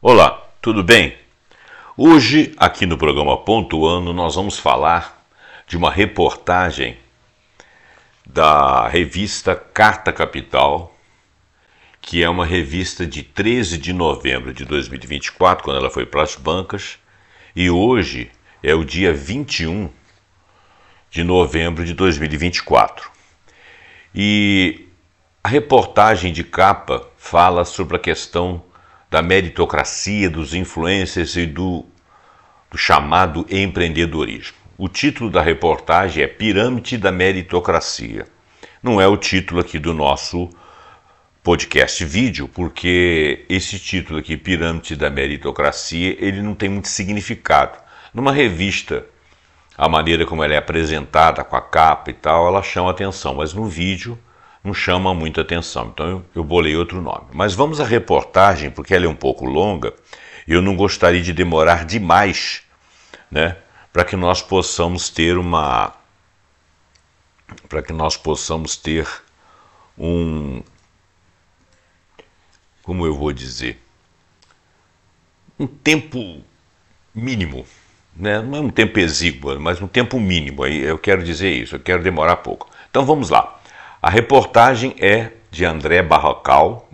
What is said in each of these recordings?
Olá, tudo bem? Hoje, aqui no programa Pontuando, nós vamos falar de uma reportagem da revista Carta Capital, que é uma revista de 13 de novembro de 2024, quando ela foi para as bancas, e hoje é o dia 21 de novembro de 2024. E a reportagem de capa fala sobre a questão da meritocracia, dos influencers e do chamado empreendedorismo. O título da reportagem é Pirâmide da Meritocracia. Não é o título aqui do nosso podcast vídeo, porque esse título aqui, Pirâmide da Meritocracia, ele não tem muito significado. Numa revista, a maneira como ela é apresentada, com a capa e tal, ela chama atenção, mas no vídeo não chama muita atenção, então eu bolei outro nome. Mas vamos à reportagem, porque ela é um pouco longa, e eu não gostaria de demorar demais, né, para que nós possamos ter como eu vou dizer, um tempo mínimo, né? Não é um tempo exíguo, mas um tempo mínimo, eu quero dizer isso, eu quero demorar pouco. Então vamos lá. A reportagem é de André Barrocal,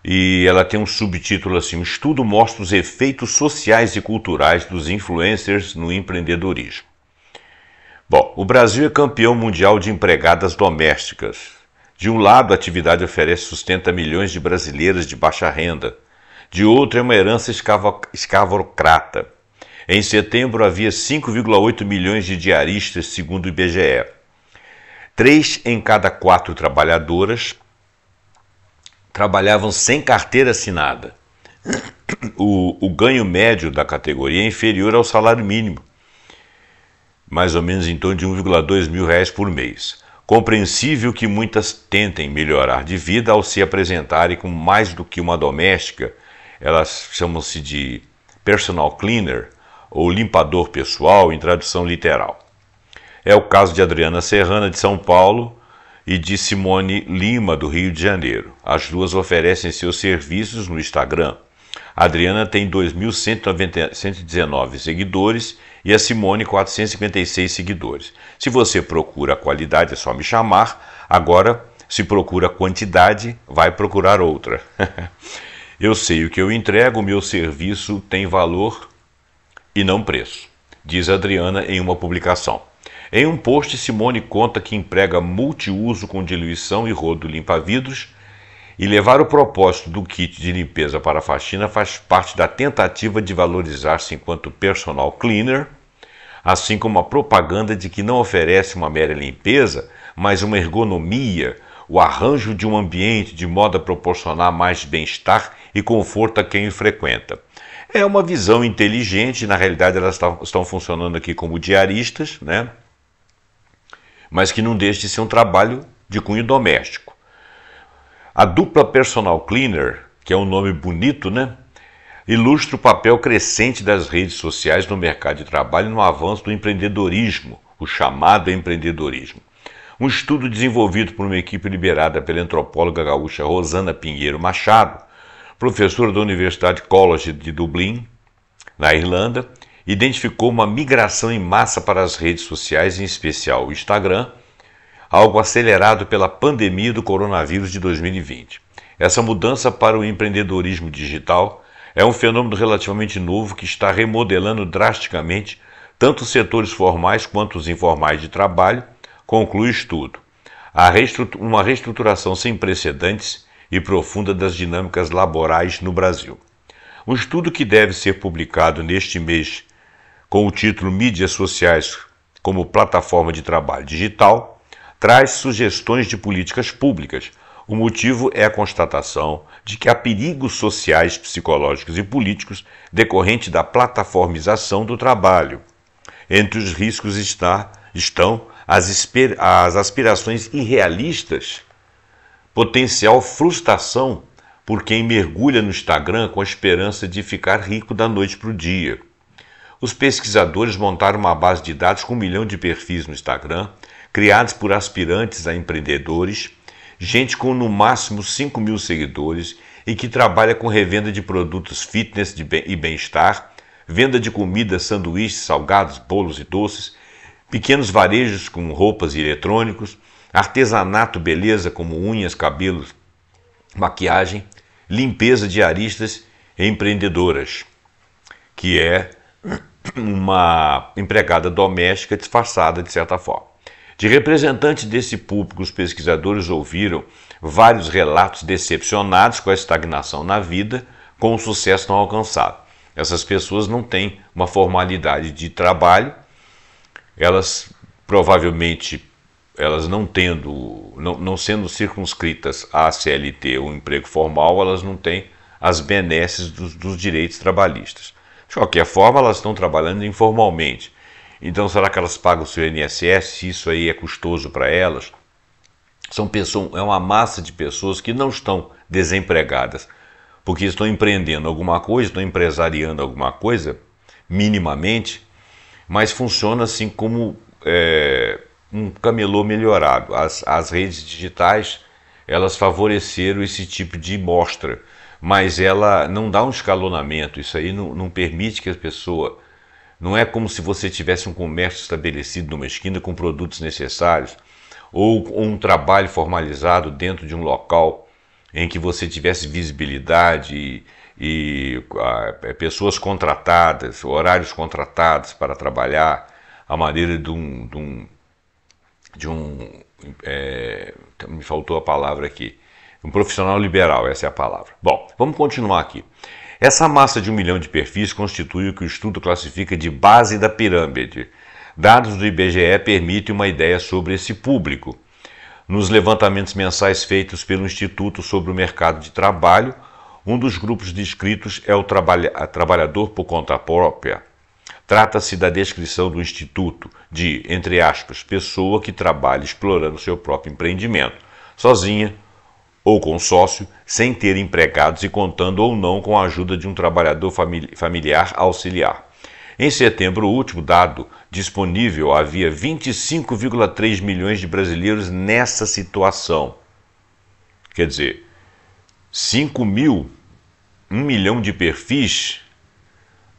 e ela tem um subtítulo assim: o estudo mostra os efeitos sociais e culturais dos influencers no empreendedorismo. Bom, o Brasil é campeão mundial de empregadas domésticas. De um lado, a atividade oferece sustento a milhões de brasileiras de baixa renda. De outro, é uma herança escravocrata. Em setembro, havia 5,8 milhões de diaristas, segundo o IBGE. 3 em cada 4 trabalhadoras trabalhavam sem carteira assinada. O ganho médio da categoria é inferior ao salário mínimo, mais ou menos em torno de 1,2 mil reais por mês. Compreensível que muitas tentem melhorar de vida ao se apresentarem com mais do que uma doméstica. Elas chamam-se de personal cleaner ou limpador pessoal, em tradução literal. É o caso de Adriana Serrana, de São Paulo, e de Simone Lima, do Rio de Janeiro. As duas oferecem seus serviços no Instagram. A Adriana tem 2.119 seguidores e a Simone 456 seguidores. Se você procura a qualidade, é só me chamar. Agora, se procura a quantidade, vai procurar outra. Eu sei o que eu entrego, o meu serviço tem valor e não preço, diz a Adriana em uma publicação. Em um post, Simone conta que emprega multiuso com diluição e rodo limpa-vidros, e levar o propósito do kit de limpeza para a faxina faz parte da tentativa de valorizar-se enquanto personal cleaner, assim como a propaganda de que não oferece uma mera limpeza, mas uma ergonomia, o arranjo de um ambiente de modo a proporcionar mais bem-estar e conforto a quem o frequenta. É uma visão inteligente, na realidade elas estão funcionando aqui como diaristas, né? Mas que não deixa de ser um trabalho de cunho doméstico. A dupla personal cleaner, que é um nome bonito, né, ilustra o papel crescente das redes sociais no mercado de trabalho e no avanço do empreendedorismo, o chamado empreendedorismo. Um estudo desenvolvido por uma equipe liderada pela antropóloga gaúcha Rosana Pinheiro Machado, professora da Universidade College de Dublin, na Irlanda, identificou uma migração em massa para as redes sociais, em especial o Instagram, algo acelerado pela pandemia do coronavírus de 2020. Essa mudança para o empreendedorismo digital é um fenômeno relativamente novo que está remodelando drasticamente tanto os setores formais quanto os informais de trabalho, conclui o estudo. Há uma reestruturação sem precedentes e profunda das dinâmicas laborais no Brasil. Um estudo que deve ser publicado neste mês com o título Mídias Sociais como Plataforma de Trabalho Digital, traz sugestões de políticas públicas. O motivo é a constatação de que há perigos sociais, psicológicos e políticos decorrentes da plataformização do trabalho. Entre os riscos estão as aspirações irrealistas, potencial frustração por quem mergulha no Instagram com a esperança de ficar rico da noite para o dia. Os pesquisadores montaram uma base de dados com 1 milhão de perfis no Instagram, criados por aspirantes a empreendedores, gente com no máximo 5 mil seguidores, e que trabalha com revenda de produtos fitness e bem-estar, venda de comida, sanduíches, salgados, bolos e doces, pequenos varejos com roupas e eletrônicos, artesanato, beleza como unhas, cabelos, maquiagem, limpeza de aristas e empreendedoras, que é uma empregada doméstica disfarçada de certa forma. De representantes desse público, os pesquisadores ouviram vários relatos decepcionados com a estagnação na vida, com o sucesso não alcançado. Essas pessoas não têm uma formalidade de trabalho, elas provavelmente, elas não sendo circunscritas à CLT, o emprego formal, elas não têm as benesses dos direitos trabalhistas. De qualquer forma, elas estão trabalhando informalmente. Então, será que elas pagam o seu INSS, se isso aí é custoso para elas? É uma massa de pessoas que não estão desempregadas, porque estão empreendendo alguma coisa, estão empresariando alguma coisa, minimamente, mas funciona assim como um camelô melhorado. As redes digitais, elas favoreceram esse tipo de mostra, mas ela não dá um escalonamento, isso aí não permite que a pessoa... Não é como se você tivesse um comércio estabelecido numa esquina com produtos necessários, ou um trabalho formalizado dentro de um local em que você tivesse visibilidade e pessoas contratadas, horários contratados para trabalhar, a maneira me faltou a palavra aqui, um profissional liberal, essa é a palavra. Bom, vamos continuar aqui. Essa massa de 1 milhão de perfis constitui o que o estudo classifica de base da pirâmide. Dados do IBGE permitem uma ideia sobre esse público. Nos levantamentos mensais feitos pelo Instituto sobre o Mercado de Trabalho, um dos grupos descritos é o trabalhador por conta própria. Trata-se da descrição do Instituto de, entre aspas, pessoa que trabalha explorando seu próprio empreendimento, sozinha ou com sócio, sem ter empregados e contando ou não com a ajuda de um trabalhador familiar auxiliar. Em setembro último, dado disponível, havia 25,3 milhões de brasileiros nessa situação. Quer dizer, 1 milhão de perfis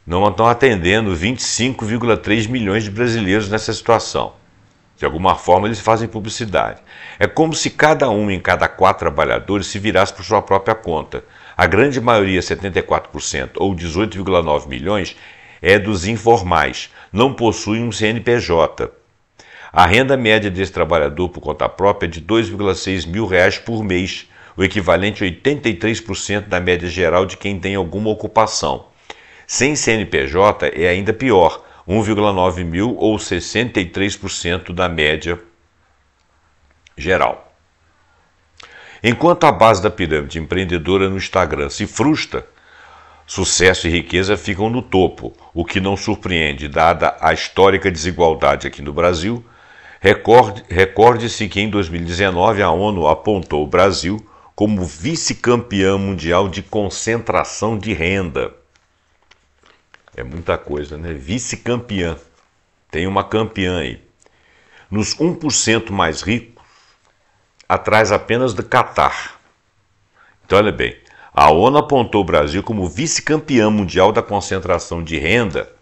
não estão atendendo 25,3 milhões de brasileiros nessa situação. De alguma forma, eles fazem publicidade. É como se cada um em cada 4 trabalhadores se virasse por sua própria conta. A grande maioria, 74%, ou 18,9 milhões, é dos informais, não possuem um CNPJ. A renda média desse trabalhador por conta própria é de R$ 2,6 mil por mês, o equivalente a 83% da média geral de quem tem alguma ocupação. Sem CNPJ é ainda pior, 1,9 mil ou 63% da média geral. Enquanto a base da pirâmide empreendedora no Instagram se frustra, sucesso e riqueza ficam no topo, o que não surpreende, dada a histórica desigualdade aqui no Brasil. Recorde-se que em 2019 a ONU apontou o Brasil como vice-campeão mundial de concentração de renda. É muita coisa, né? Vice-campeã. Tem uma campeã aí. Nos 1% mais ricos, atrás apenas do Catar. Então, olha bem, a ONU apontou o Brasil como vice-campeão mundial da concentração de renda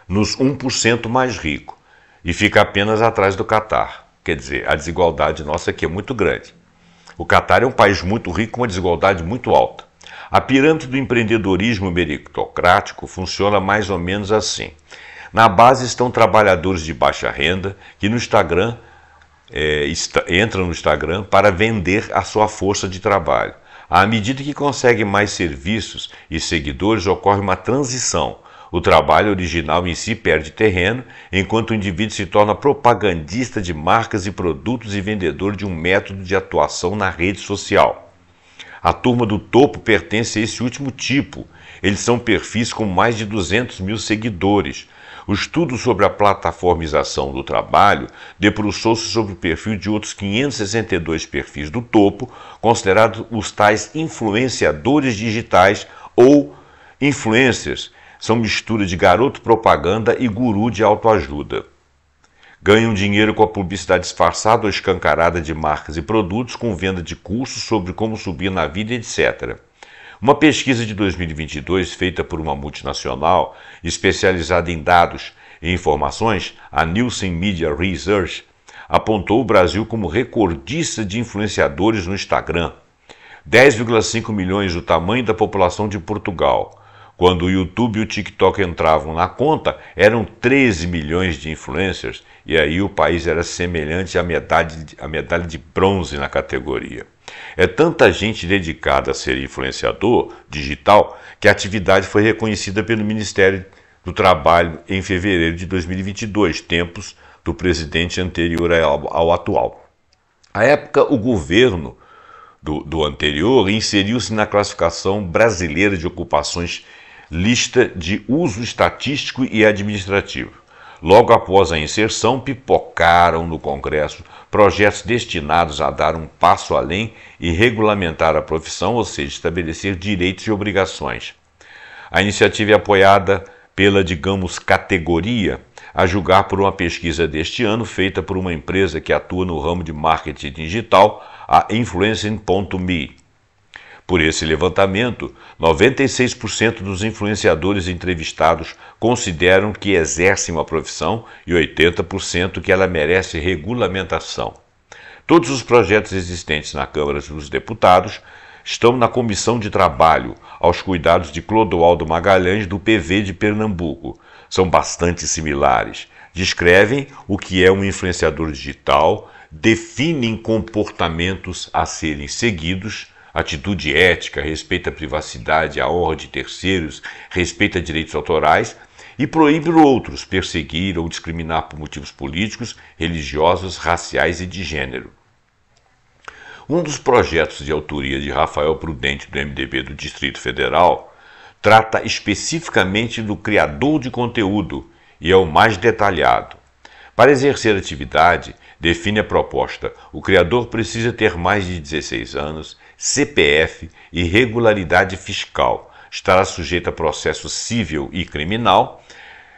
nos 1% mais rico e fica apenas atrás do Catar. Quer dizer, a desigualdade nossa aqui é muito grande. O Catar é um país muito rico com uma desigualdade muito alta. A pirâmide do empreendedorismo meritocrático funciona mais ou menos assim. Na base estão trabalhadores de baixa renda que no Instagram entram no Instagram para vender a sua força de trabalho. À medida que conseguem mais serviços e seguidores, ocorre uma transição. O trabalho original em si perde terreno, enquanto o indivíduo se torna propagandista de marcas e produtos e vendedor de um método de atuação na rede social. A turma do topo pertence a esse último tipo. Eles são perfis com mais de 200 mil seguidores. O estudo sobre a plataformização do trabalho debruçou-se sobre o perfil de outros 562 perfis do topo, considerados os tais influenciadores digitais ou influencers. São mistura de garoto propaganda e guru de autoajuda. Ganham dinheiro com a publicidade disfarçada ou escancarada de marcas e produtos, com venda de cursos sobre como subir na vida, etc. Uma pesquisa de 2022 feita por uma multinacional especializada em dados e informações, a Nielsen Media Research, apontou o Brasil como recordista de influenciadores no Instagram. 10,5 milhões, o tamanho da população de Portugal. Quando o YouTube e o TikTok entravam na conta, eram 13 milhões de influencers, e aí o país era semelhante à medalha de bronze na categoria. É tanta gente dedicada a ser influenciador digital que a atividade foi reconhecida pelo Ministério do Trabalho em fevereiro de 2022, tempos do presidente anterior ao atual. À época, o governo do anterior inseriu-se na classificação brasileira de ocupações, lista de uso estatístico e administrativo. Logo após a inserção, pipocaram no Congresso projetos destinados a dar um passo além e regulamentar a profissão, ou seja, estabelecer direitos e obrigações. A iniciativa é apoiada pela, digamos, categoria, a julgar por uma pesquisa deste ano feita por uma empresa que atua no ramo de marketing digital, a Influencing.me. Por esse levantamento, 96% dos influenciadores entrevistados consideram que exercem uma profissão e 80% que ela merece regulamentação. Todos os projetos existentes na Câmara dos Deputados estão na Comissão de Trabalho, aos cuidados de Clodoaldo Magalhães, do PV de Pernambuco. São bastante similares. Descrevem o que é um influenciador digital, definem comportamentos a serem seguidos, atitude ética, respeito à privacidade, à honra de terceiros, respeito a direitos autorais, e proíbe outros perseguir ou discriminar por motivos políticos, religiosos, raciais e de gênero. Um dos projetos de autoria de Rafael Prudente, do MDB do Distrito Federal, trata especificamente do criador de conteúdo e é o mais detalhado. Para exercer a atividade, define a proposta: o criador precisa ter mais de 16 anos, CPF e regularidade fiscal, estará sujeito a processo civil e criminal,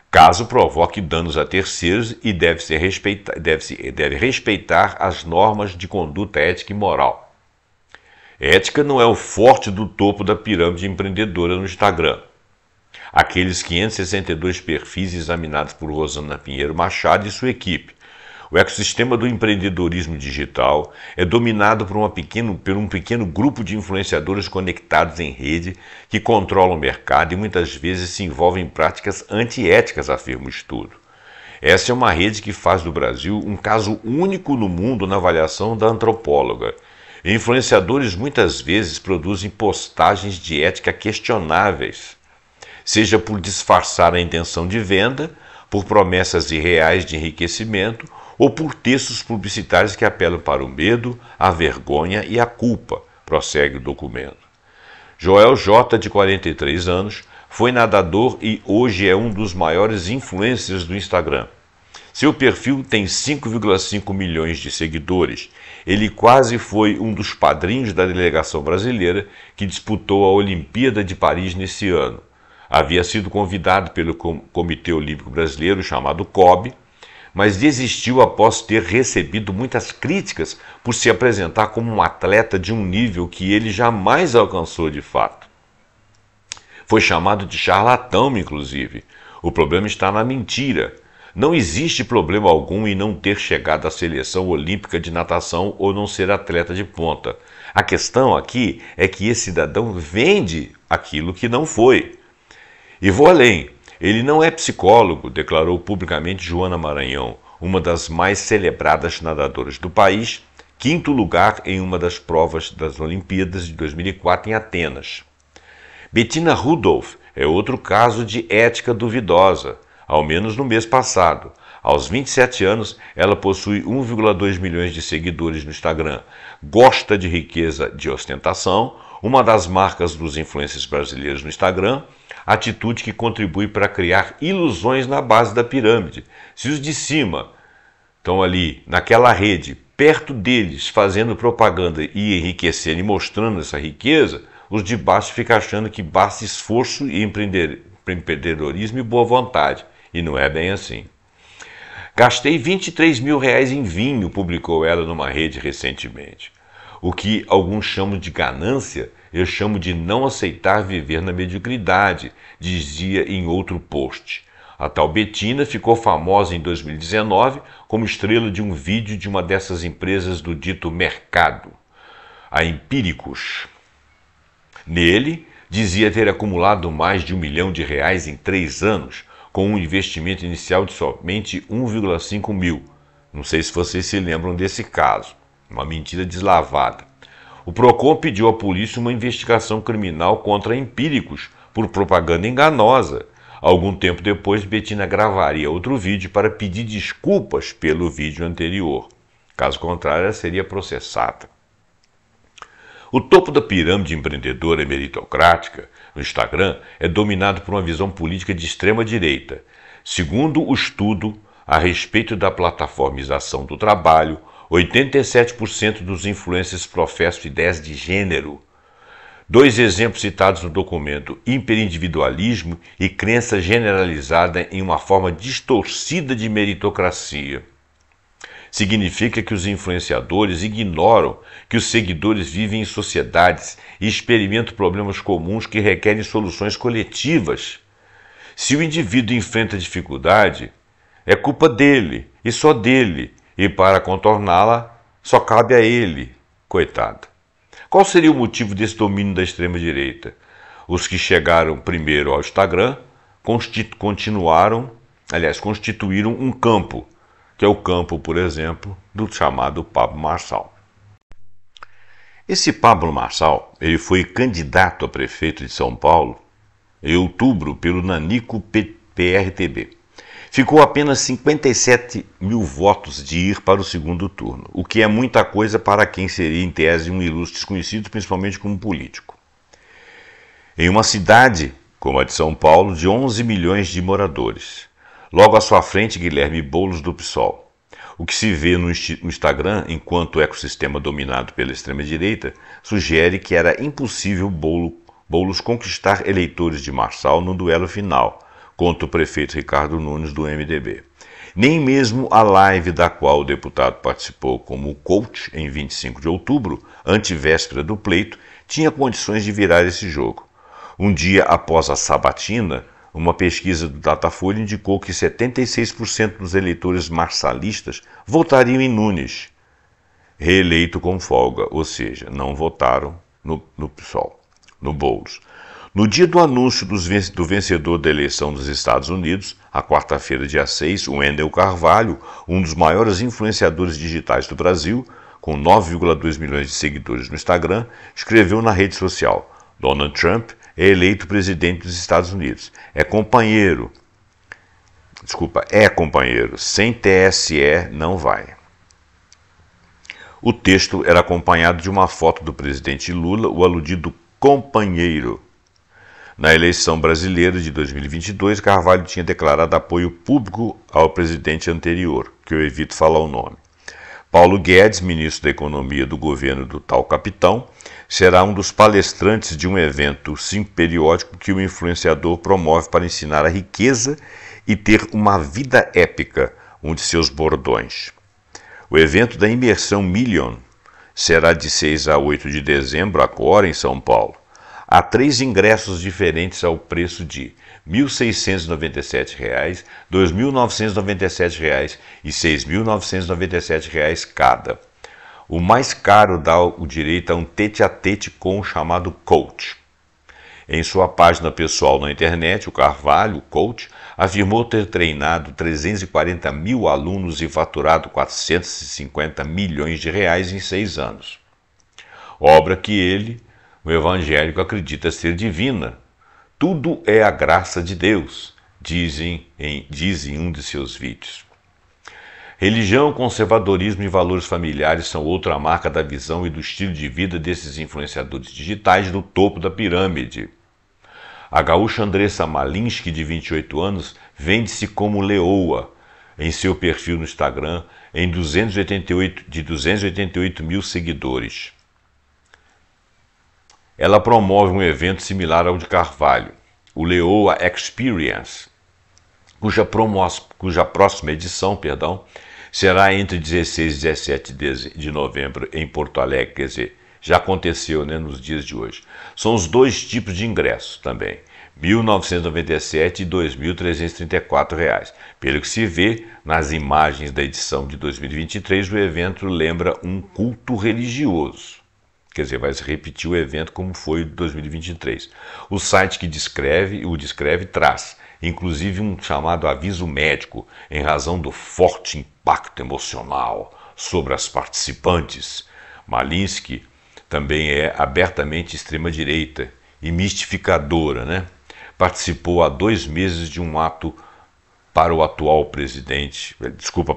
caso provoque danos a terceiros, e deve respeitar as normas de conduta ética e moral. Ética não é o forte do topo da pirâmide empreendedora no Instagram. Aqueles 562 perfis examinados por Rosana Pinheiro Machado e sua equipe. O ecossistema do empreendedorismo digital é dominado por um pequeno grupo de influenciadores conectados em rede que controlam o mercado e muitas vezes se envolvem em práticas antiéticas, afirma o estudo. Essa é uma rede que faz do Brasil um caso único no mundo na avaliação da antropóloga. Influenciadores muitas vezes produzem postagens de ética questionáveis, seja por disfarçar a intenção de venda, por promessas irreais de enriquecimento ou por textos publicitários que apelam para o medo, a vergonha e a culpa, prossegue o documento. Joel J., de 43 anos, foi nadador e hoje é um dos maiores influencers do Instagram. Seu perfil tem 5,5 milhões de seguidores. Ele quase foi um dos padrinhos da delegação brasileira que disputou a Olimpíada de Paris nesse ano. Havia sido convidado pelo Comitê Olímpico Brasileiro, chamado COB, mas desistiu após ter recebido muitas críticas por se apresentar como um atleta de um nível que ele jamais alcançou de fato. Foi chamado de charlatão, inclusive. O problema está na mentira. Não existe problema algum em não ter chegado à seleção olímpica de natação ou não ser atleta de ponta. A questão aqui é que esse cidadão vende aquilo que não foi. E vou além. Ele não é psicólogo, declarou publicamente Joana Maranhão, uma das mais celebradas nadadoras do país, 5º lugar em uma das provas das Olimpíadas de 2004 em Atenas. Bettina Rudolph é outro caso de ética duvidosa, ao menos no mês passado. Aos 27 anos, ela possui 1,2 milhões de seguidores no Instagram, gosta de riqueza de ostentação, uma das marcas dos influencers brasileiros no Instagram, atitude que contribui para criar ilusões na base da pirâmide. Se os de cima estão ali naquela rede, perto deles, fazendo propaganda e enriquecendo e mostrando essa riqueza, os de baixo ficam achando que basta esforço e empreendedorismo e boa vontade. E não é bem assim. Gastei R$23 mil em vinho, publicou ela numa rede recentemente. O que alguns chamam de ganância eu chamo de não aceitar viver na mediocridade, dizia em outro post. A tal Betina ficou famosa em 2019 como estrela de um vídeo de uma dessas empresas do dito mercado, a Empíricos. Nele, dizia ter acumulado mais de R$1 milhão em 3 anos, com um investimento inicial de somente 1,5 mil. Não sei se vocês se lembram desse caso, uma mentira deslavada. O Procon pediu à polícia uma investigação criminal contra Empíricos por propaganda enganosa. Algum tempo depois, Betina gravaria outro vídeo para pedir desculpas pelo vídeo anterior. Caso contrário, ela seria processada. O topo da pirâmide empreendedora e meritocrática no Instagram é dominado por uma visão política de extrema-direita. Segundo o estudo a respeito da plataformização do trabalho, 87% dos influencers professam ideias de gênero. 2 exemplos citados no documento: hiperindividualismo e crença generalizada em uma forma distorcida de meritocracia. Significa que os influenciadores ignoram que os seguidores vivem em sociedades e experimentam problemas comuns que requerem soluções coletivas. Se o indivíduo enfrenta dificuldade, é culpa dele e só dele, e para contorná-la só cabe a ele, coitado. Qual seria o motivo desse domínio da extrema-direita? Os que chegaram primeiro ao Instagram constituíram um campo, que é o campo, por exemplo, do chamado Pablo Marçal. Esse Pablo Marçal, ele foi candidato a prefeito de São Paulo em outubro pelo Nanico PRTB. Ficou apenas 57 mil votos de ir para o segundo turno, o que é muita coisa para quem seria, em tese, um ilustre desconhecido, principalmente como político. Em uma cidade, como a de São Paulo, de 11 milhões de moradores. Logo à sua frente, Guilherme Boulos, do PSOL. O que se vê no Instagram, enquanto o ecossistema dominado pela extrema-direita, sugere que era impossível Boulos conquistar eleitores de Marçal no duelo final, contra o prefeito Ricardo Nunes, do MDB. Nem mesmo a live da qual o deputado participou como coach em 25 de outubro, antevéspera do pleito, tinha condições de virar esse jogo. Um dia após a sabatina, uma pesquisa do Datafolha indicou que 76% dos eleitores marçalistas votariam em Nunes, reeleito com folga, ou seja, não votaram no PSOL, no Boulos. No dia do anúncio do vencedor da eleição dos Estados Unidos, a quarta-feira, dia 6, o Wendel Carvalho, um dos maiores influenciadores digitais do Brasil, com 9,2 milhões de seguidores no Instagram, escreveu na rede social: Donald Trump é eleito presidente dos Estados Unidos. É companheiro, sem TSE não vai. O texto era acompanhado de uma foto do presidente Lula, o aludido companheiro. Na eleição brasileira de 2022, Carvalho tinha declarado apoio público ao presidente anterior, que eu evito falar o nome. Paulo Guedes, ministro da Economia do governo do tal capitão, será um dos palestrantes de um evento periódico que o influenciador promove para ensinar a riqueza e ter uma vida épica, um de seus bordões. O evento da Imersão Million será de 6 a 8 de dezembro, agora em São Paulo. Há 3 ingressos diferentes ao preço de R$ 1.697, R$ 2.997 e R$ 6.997 cada. O mais caro dá o direito a um tete-a-tete com o chamado coach. Em sua página pessoal na internet, o Carvalho, o coach, afirmou ter treinado 340 mil alunos e faturado 450 milhões de reais em 6 anos. Obra que ele, o evangélico, acredita ser divina. Tudo é a graça de Deus, diz em um de seus vídeos. Religião, conservadorismo e valores familiares são outra marca da visão e do estilo de vida desses influenciadores digitais do topo da pirâmide. A gaúcha Andressa Malinski, de 28 anos, vende-se como leoa em seu perfil no Instagram de 288 mil seguidores. Ela promove um evento similar ao de Carvalho, o Leoa Experience, cuja próxima edição, será entre 16 e 17 de novembro em Porto Alegre, quer dizer, já aconteceu, né, nos dias de hoje. São os dois tipos de ingressos também, R$ 1.997 e R$ 2.334. Pelo que se vê nas imagens da edição de 2023, o evento lembra um culto religioso. Quer dizer, vai se repetir o evento como foi de 2023. O site que o descreve traz, inclusive, um chamado aviso médico, em razão do forte impacto emocional sobre as participantes. Malinsky também é abertamente extrema-direita e mistificadora, né? Participou há 2 meses de um ato para o atual presidente,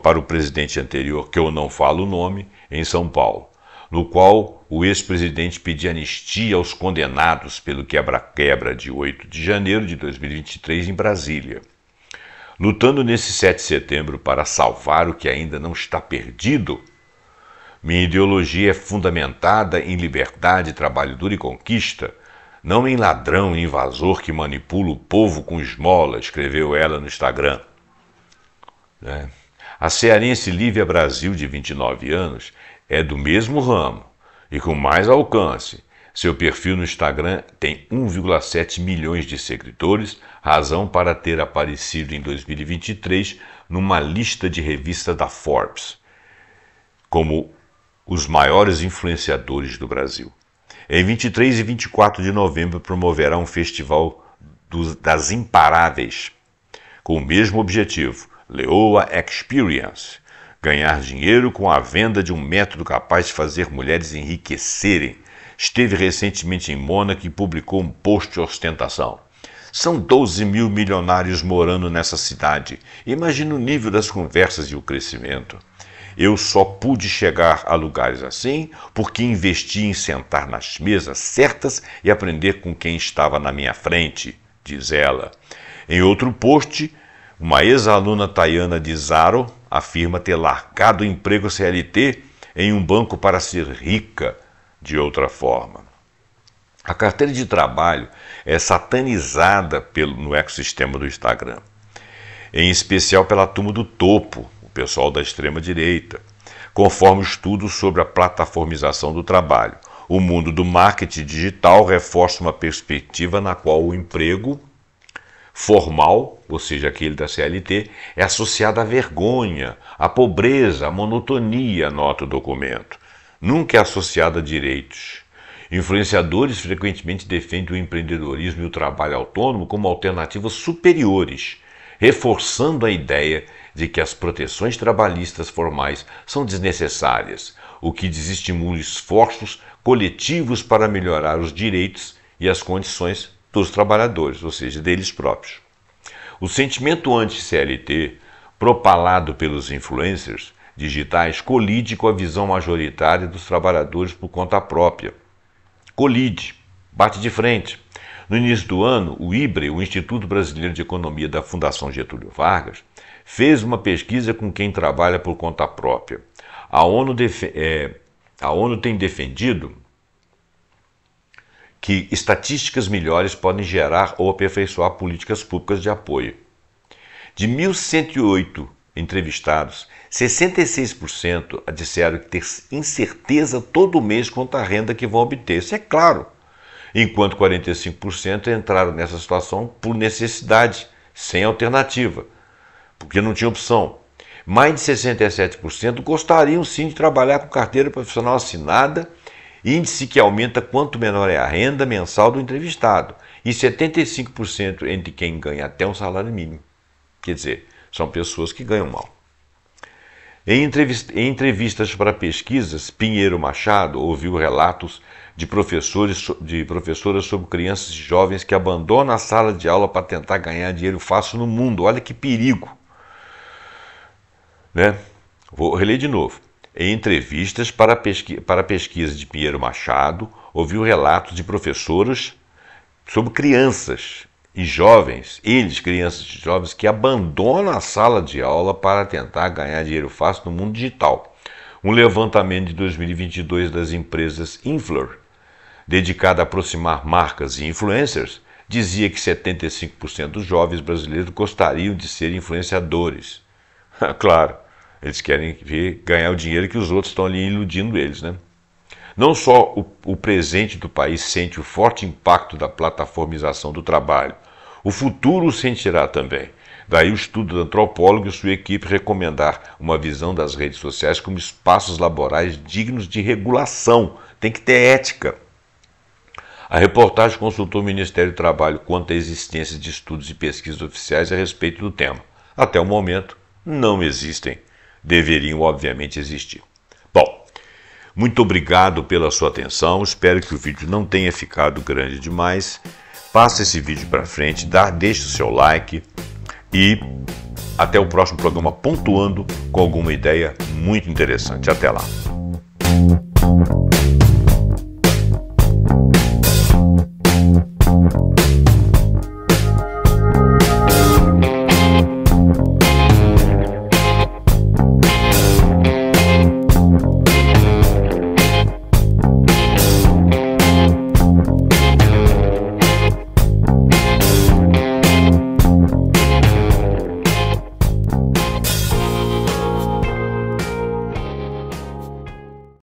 para o presidente anterior, que eu não falo o nome, em São Paulo, no qual o ex-presidente pedia anistia aos condenados pelo quebra-quebra de 8 de janeiro de 2023 em Brasília. Lutando nesse 7 de setembro para salvar o que ainda não está perdido, minha ideologia é fundamentada em liberdade, trabalho duro e conquista, não em ladrão e invasor que manipula o povo com esmola, escreveu ela no Instagram. A cearense Lívia Brasil, de 29 anos, é do mesmo ramo e com mais alcance. Seu perfil no Instagram tem 1,7 milhões de seguidores, razão para ter aparecido em 2023 numa lista de revista da Forbes, como os maiores influenciadores do Brasil. Em 23 e 24 de novembro promoverá um festival das Imparáveis, com o mesmo objetivo, Leoa Experience, ganhar dinheiro com a venda de um método capaz de fazer mulheres enriquecerem. Esteve recentemente em Mônaco e publicou um post de ostentação. São 12 mil milionários morando nessa cidade. Imagina o nível das conversas e o crescimento. Eu só pude chegar a lugares assim porque investi em sentar nas mesas certas e aprender com quem estava na minha frente, diz ela. Em outro post, uma ex-aluna taiana de Zaro afirma ter largado o emprego CLT em um banco para ser rica de outra forma. A carteira de trabalho é satanizada no ecossistema do Instagram, em especial pela turma do topo, o pessoal da extrema-direita, conforme o estudo sobre a plataformização do trabalho. O mundo do marketing digital reforça uma perspectiva na qual o emprego formal, ou seja, aquele da CLT, é associado à vergonha, à pobreza, à monotonia, nota o documento. Nunca é associado a direitos. Influenciadores frequentemente defendem o empreendedorismo e o trabalho autônomo como alternativas superiores, reforçando a ideia de que as proteções trabalhistas formais são desnecessárias, o que desestimula esforços coletivos para melhorar os direitos e as condições dos trabalhadores, ou seja, deles próprios. O sentimento anti-CLT, propalado pelos influencers digitais, colide com a visão majoritária dos trabalhadores por conta própria. Colide, bate de frente. No início do ano, o IBRE, o Instituto Brasileiro de Economia da Fundação Getúlio Vargas, fez uma pesquisa com quem trabalha por conta própria. A ONU tem defendido que estatísticas melhores podem gerar ou aperfeiçoar políticas públicas de apoio. De 1.108 entrevistados, 66% disseram que ter incerteza todo mês quanto à renda que vão obter. Isso é claro. Enquanto 45% entraram nessa situação por necessidade, sem alternativa, porque não tinha opção. Mais de 67% gostariam sim de trabalhar com carteira profissional assinada, índice que aumenta quanto menor é a renda mensal do entrevistado, e 75% entre quem ganha até um salário mínimo. Quer dizer, são pessoas que ganham mal. Em entrevistas para pesquisas, Pinheiro Machado ouviu relatos de professoras sobre crianças e jovens que abandonam a sala de aula para tentar ganhar dinheiro fácil no mundo. Olha que perigo. Né? Vou reler de novo. Em entrevistas para pesquisa de Pinheiro Machado, ouviu relatos de professoras sobre crianças e jovens, crianças e jovens, que abandonam a sala de aula para tentar ganhar dinheiro fácil no mundo digital. Um levantamento de 2022 das empresas Influer, dedicado a aproximar marcas e influencers, dizia que 75% dos jovens brasileiros gostariam de ser influenciadores. Claro, eles querem ganhar o dinheiro que os outros estão ali iludindo eles, né? Não só o presente do país sente o forte impacto da plataformização do trabalho, o futuro o sentirá também. Daí o estudo do antropólogo e sua equipe recomendar uma visão das redes sociais como espaços laborais dignos de regulação. Tem que ter ética. A reportagem consultou o Ministério do Trabalho quanto à existência de estudos e pesquisas oficiais a respeito do tema. Até o momento, não existem. Deveriam, obviamente, existir. Bom, muito obrigado pela sua atenção. Espero que o vídeo não tenha ficado grande demais. Passa esse vídeo para frente, deixe o seu like e até o próximo programa pontuando com alguma ideia muito interessante. Até lá.